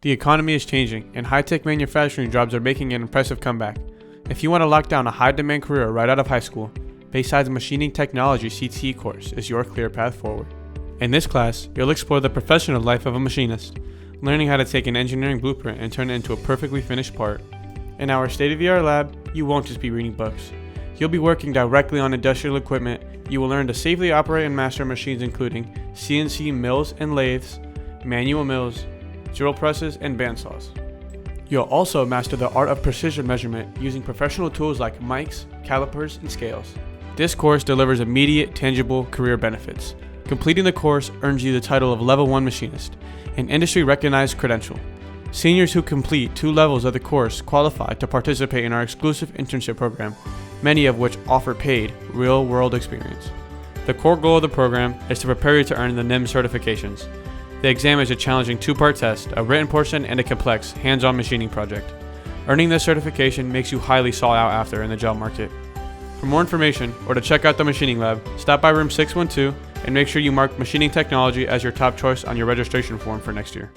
The economy is changing, and high-tech manufacturing jobs are making an impressive comeback. If you want to lock down a high-demand career right out of high school, Bayside's Machining Technology CTE course is your clear path forward. In this class, you'll explore the professional life of a machinist, learning how to take an engineering blueprint and turn it into a perfectly finished part. In our state-of-the-art lab, you won't just be reading books. You'll be working directly on industrial equipment. You will learn to safely operate and master machines including CNC mills and lathes, manual mills, drill presses, and bandsaws. You'll also master the art of precision measurement using professional tools like mics, calipers, and scales. This course delivers immediate, tangible career benefits. Completing the course earns you the title of Level 1 Machinist, an industry-recognized credential. Seniors who complete 2 levels of the course qualify to participate in our exclusive internship program, many of which offer paid, real-world experience. The core goal of the program is to prepare you to earn the NIM certifications. The exam is a challenging 2-part test, a written portion, and a complex, hands-on machining project. Earning this certification makes you highly sought out after in the job market. For more information, or to check out the machining lab, stop by room 612 and make sure you mark machining technology as your top choice on your registration form for next year.